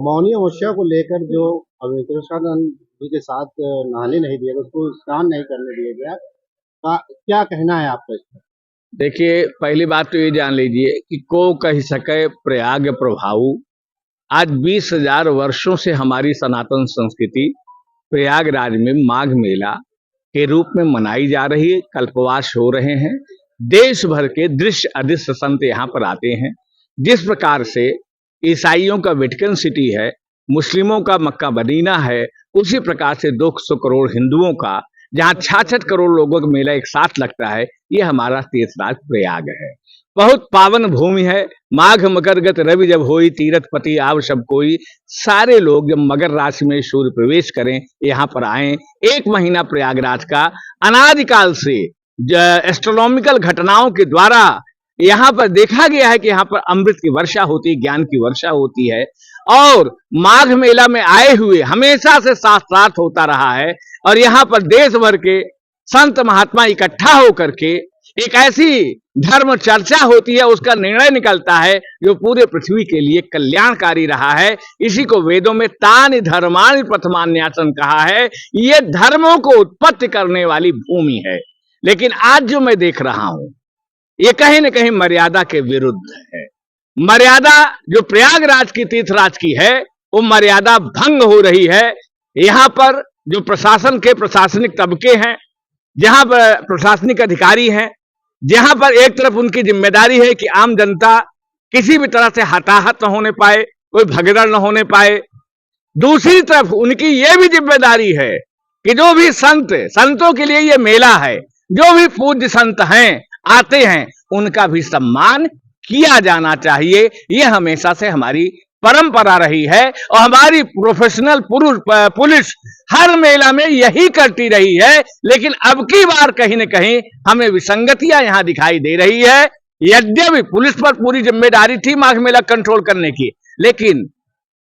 मौनी अमावस्या को लेकर जो अविनाशानंद जी के साथ नहाने नहीं दिया गया, उसको स्नान नहीं करने दिया गया, क्या कहना है आपका इस पर? देखिए, पहली बात तो ये जान लीजिए कि को कह सके प्रयाग प्रभाऊ। आज 20,000 वर्षों से हमारी सनातन संस्कृति प्रयागराज में माघ मेला के रूप में मनाई जा रही है। कल्पवास हो रहे हैं, देश भर के दृश्य अदृश्य संत यहाँ पर आते हैं। जिस प्रकार से ईसाइयों का वेटिकन सिटी है, मुस्लिमों का मक्का मदीना है, उसी प्रकार से 200 करोड़ हिंदुओं का जहाँ 66 करोड़ लोगों का मेला एक साथ लगता है, ये हमारा तीर्थराज प्रयाग है। बहुत पावन भूमि है। माघ मकर गत रवि जब होई, तीरथ पति आव सब कोई। सारे लोग जब मकर राशि में सूर्य प्रवेश करें, यहाँ पर आए। एक महीना प्रयागराज का अनादिकाल से एस्ट्रोनॉमिकल घटनाओं के द्वारा यहाँ पर देखा गया है कि यहाँ पर अमृत की वर्षा होती है, ज्ञान की वर्षा होती है। और माघ मेला में आए हुए हमेशा से शास्त्रार्थ होता रहा है। और यहाँ पर देश भर के संत महात्मा इकट्ठा होकर के एक ऐसी धर्म चर्चा होती है, उसका निर्णय निकलता है जो पूरे पृथ्वी के लिए कल्याणकारी रहा है। इसी को वेदों में तानि धर्मानि प्रथमान्यासन कहा है। ये धर्मों को उत्पत्ति करने वाली भूमि है। लेकिन आज जो मैं देख रहा हूं, ये कहीं न कहीं मर्यादा के विरुद्ध है। मर्यादा जो प्रयागराज की तीर्थराज की है, वो मर्यादा भंग हो रही है। यहाँ पर जो प्रशासन के प्रशासनिक तबके हैं, जहां पर प्रशासनिक अधिकारी हैं, जहां पर एक तरफ उनकी जिम्मेदारी है कि आम जनता किसी भी तरह से हताहत न होने पाए, कोई भगदड़ न होने पाए, दूसरी तरफ उनकी यह भी जिम्मेदारी है कि जो भी संतों के लिए ये मेला है, जो भी पूज्य संत हैं आते हैं, उनका भी सम्मान किया जाना चाहिए। ये हमेशा से हमारी परंपरा रही है और हमारी प्रोफेशनल पुलिस हर मेला में यही करती रही है। लेकिन अब की बार कहीं न कहीं हमें विसंगतियां यहां दिखाई दे रही है। यद्यपि पुलिस पर पूरी जिम्मेदारी थी माघ मेला कंट्रोल करने की, लेकिन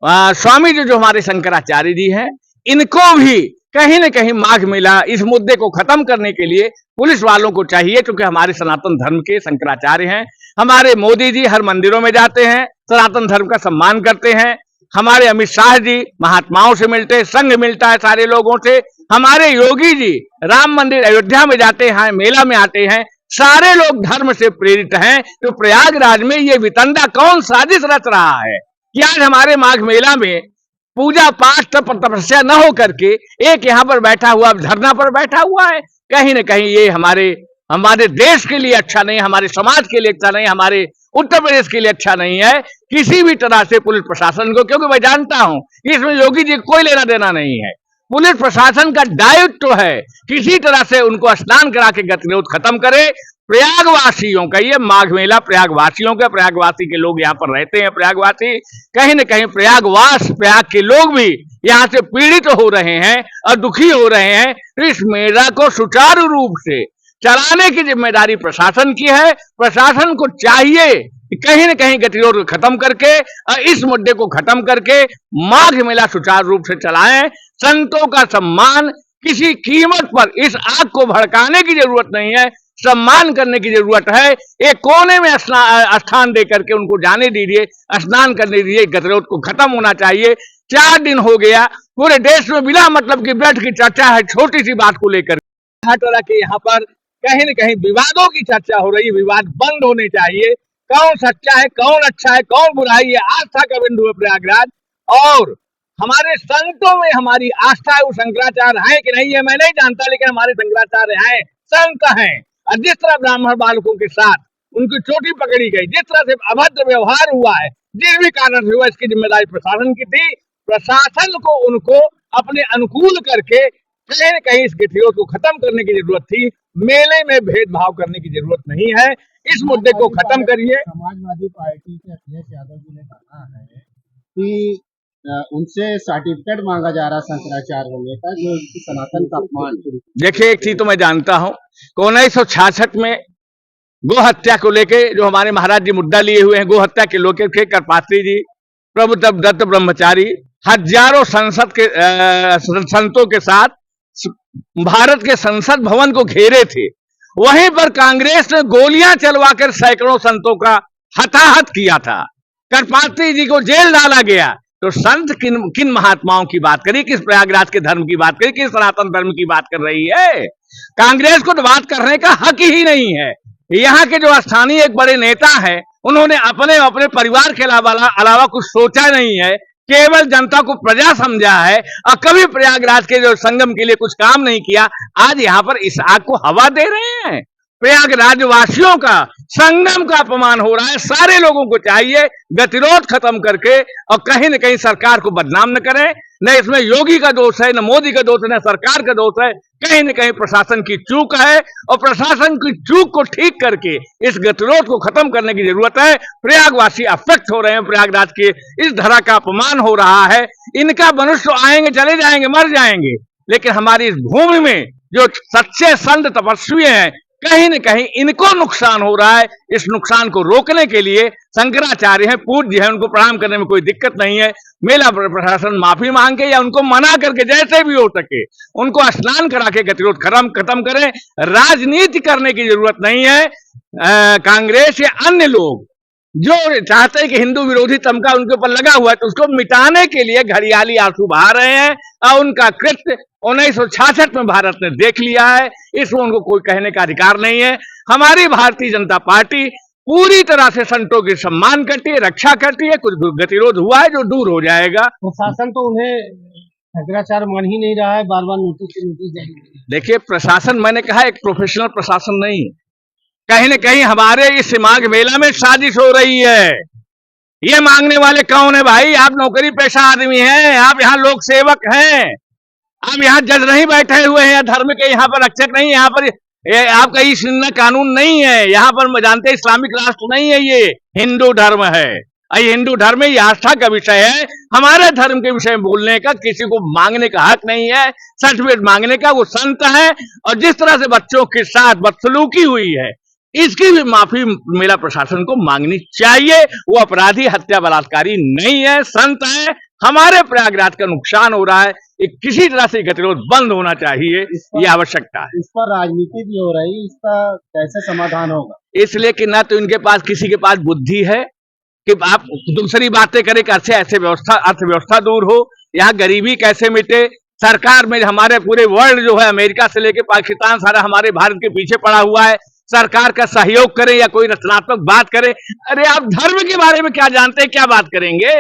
स्वामी जी जो हमारे शंकराचार्य जी हैं, इनको भी कहीं न कहीं माघ मेला इस मुद्दे को खत्म करने के लिए पुलिस वालों को चाहिए, क्योंकि हमारे सनातन धर्म के शंकराचार्य हैं। हमारे मोदी जी हर मंदिरों में जाते हैं, सनातन धर्म का सम्मान करते हैं। हमारे अमित शाह जी महात्माओं से मिलते हैं, संघ मिलता है सारे लोगों से। हमारे योगी जी राम मंदिर अयोध्या में जाते हैं, मेला में आते हैं। सारे लोग धर्म से प्रेरित हैं। तो प्रयागराज में ये वितंडा कौन साजिश रच रहा है कि आज हमारे माघ मेला में पूजा पाठ तप तपस्या न हो करके एक यहाँ पर बैठा हुआ धरना पर बैठा हुआ है। कहीं न कहीं ये हमारे देश के लिए अच्छा नहीं, हमारे समाज के लिए अच्छा नहीं, हमारे उत्तर प्रदेश के लिए अच्छा नहीं है। किसी भी तरह से पुलिस प्रशासन को, क्योंकि मैं जानता हूं कि इसमें योगी जी कोई लेना देना नहीं है, पुलिस प्रशासन का दायित्व तो है किसी तरह से उनको स्नान करा के गतिरोध खत्म करे। प्रयागवासियों का ये माघ मेला प्रयागवासियों का, प्रयागवासी के लोग यहाँ पर रहते हैं। प्रयागवासी कहीं न कहीं प्रयाग के लोग भी यहाँ से पीड़ित हो रहे हैं और दुखी हो रहे हैं। तो इस मेला को सुचारू रूप से चलाने की जिम्मेदारी प्रशासन की है। प्रशासन को चाहिए कि कहीं न कहीं गतिरोध को खत्म करके और इस मुद्दे को खत्म करके माघ मेला सुचारू रूप से चलाएं। संतों का सम्मान किसी कीमत पर, इस आग को भड़काने की जरूरत नहीं है, सम्मान करने की जरूरत है। एक कोने में स्थान दे करके उनको जाने दीजिए, स्नान करने दीजिए। गतिरोध को खत्म होना चाहिए। 4 दिन हो गया पूरे देश में बिना मतलब की बैठ की चर्चा है छोटी सी बात को लेकर। हर तरह के यहाँ पर कहीं न कहीं विवादों की चर्चा हो रही है। विवाद बंद होने चाहिए। कौन सच्चा है, कौन अच्छा है, कौन बुरा है, ये आस्था का बिंदु है प्रयागराज। और हमारे संतों में हमारी आस्था है। वो शंकराचार्य है कि नहीं है मैं नहीं जानता, लेकिन हमारे शंकराचार्य हैं, संत हैं। और जिस तरह ब्राह्मण बालकों के साथ उनकी चोटी पकड़ी गई, जिस तरह से अभद्र व्यवहार हुआ है, जिस भी कारण से हुआ, इसकी जिम्मेदारी प्रशासन की थी। प्रशासन को उनको अपने अनुकूल करके कहीं न कहीं इस गतिरोध को खत्म करने की जरूरत थी। मेले में भेदभाव करने की जरूरत नहीं है। इस मुद्दे को खत्म करिए। समाजवादी पार्टी के अखिलेश यादव जी ने कहा है कि उनसे सर्टिफिकेट मांगा जा रहा शंकराचार्य होने का, जो सनातन का अपमान। देखिए, एक चीज तो मैं जानता हूं, 1966 में गो हत्या को लेके जो हमारे महाराज जी मुद्दा लिए हुए हैं, गो हत्या के लोग थे करपात्री जी, प्रभु दत्त ब्रह्मचारी, हजारों संतों के साथ भारत के संसद भवन को घेरे थे। वहीं पर कांग्रेस ने गोलियां चलवाकर सैकड़ों संतों का हताहत किया था। करपात्री जी को जेल डाला गया। तो संत किन किन महात्माओं की बात करी, किस प्रयागराज के धर्म की बात करी, किस सनातन धर्म की बात कर रही है? कांग्रेस को तो बात करने का हक ही नहीं है। यहाँ के जो स्थानीय एक बड़े नेता हैं, उन्होंने अपने अपने परिवार के अलावा कुछ सोचा नहीं है, केवल जनता को प्रजा समझा है और कभी प्रयागराज के जो संगम के लिए कुछ काम नहीं किया। आज यहाँ पर इस आग को हवा दे रहे हैं। प्रयागराज वासियों का, संगम का अपमान हो रहा है। सारे लोगों को चाहिए गतिरोध खत्म करके और कहीं न कहीं सरकार को बदनाम न करें। न इसमें योगी का दोष है, न मोदी का दोष है, न सरकार का दोष है। कहीं न कहीं प्रशासन की चूक है और प्रशासन की चूक को ठीक करके इस गतिरोध को खत्म करने की जरूरत है। प्रयागवासी अफेक्ट हो रहे हैं, प्रयागराज के इस धरा का अपमान हो रहा है। इनका मनुष्य आएंगे, चले जाएंगे, मर जाएंगे, लेकिन हमारी इस भूमि में जो सच्चे संत तपस्वी हैं, कहीं न कहीं इनको नुकसान हो रहा है। इस नुकसान को रोकने के लिए शंकराचार्य हैं, पूज्य हैं, उनको प्रणाम करने में कोई दिक्कत नहीं है। मेला प्रशासन माफी मांगे या उनको मना करके जैसे भी हो सके उनको स्नान करा के गतिरोध खत्म करें। राजनीति करने की जरूरत नहीं है। कांग्रेस या अन्य लोग जो चाहते हैं कि हिंदू विरोधी तमका उनके ऊपर लगा हुआ है, तो उसको मिटाने के लिए घड़ियाली आंसू बहा रहे हैं और उनका कृत्य 1966 में भारत ने देख लिया है। इसमें उनको कोई कहने का अधिकार नहीं है। हमारी भारतीय जनता पार्टी पूरी तरह से संतों की सम्मान करती है, रक्षा करती है। कुछ गतिरोध हुआ है जो दूर हो जाएगा। प्रशासन तो उन्हें शंकराचार्य मान ही नहीं रहा है, बार बार नोटिस जारी। देखिए, प्रशासन, मैंने कहा, एक प्रोफेशनल प्रशासन नहीं है। कहीं न कहीं हमारे इस माघ मेला में साजिश हो रही है। ये मांगने वाले कौन है भाई? आप नौकरी पेशा आदमी हैं, आप यहाँ लोक सेवक हैं, आप यहाँ जज नहीं बैठे हुए हैं, धर्म के यहाँ पर रक्षक नहीं, यहाँ पर आपका इस कानून नहीं है। यहाँ पर जानते इस्लामिक राष्ट्र नहीं है, ये हिंदू धर्म है। ये हिंदू धर्म में ये आस्था का विषय है। हमारे धर्म के विषय में बोलने का किसी को मांगने का हक नहीं है, सर्टिफिकेट मांगने का। वो संत है और जिस तरह से बच्चों के साथ बदसलूकी हुई है, इसकी भी माफी मेला प्रशासन को मांगनी चाहिए। वो अपराधी, हत्या, बलात्कारी नहीं है, संत है। हमारे प्रयागराज का नुकसान हो रहा है, किसी तरह से गतिरोध बंद होना चाहिए, ये आवश्यकता है। इस पर राजनीति भी हो रही है, इसका कैसे समाधान होगा? इसलिए कि ना तो इनके पास, किसी के पास बुद्धि है कि आप दूसरी बातें करें, कैसे ऐसे अर्थव्यवस्था दूर हो, यहाँ गरीबी कैसे मिटे। सरकार में हमारे पूरे वर्ल्ड जो है, अमेरिका से लेकर पाकिस्तान, सारा हमारे भारत के पीछे पड़ा हुआ है। सरकार का सहयोग करें या कोई रचनात्मक बात करें। अरे आप धर्म के बारे में क्या जानते हैं, क्या बात करेंगे?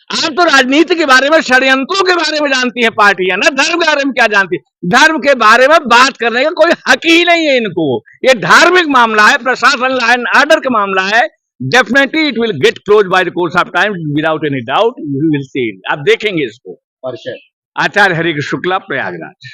आप तो राजनीति के बारे में, षड्यंत्रों के बारे में जानती है पार्टियां, ना धर्म के बारे में क्या जानती है। धर्म के बारे में बात करने का कोई हक ही नहीं है इनको। ये धार्मिक मामला है, प्रशासन, लॉ एंड ऑर्डर का मामला है। Definitely it will get close by the course of time, without any doubt. You will see, आप देखेंगे इसको। परिषद आचार्य हरिकृष्ण शुक्ला, प्रयागराज।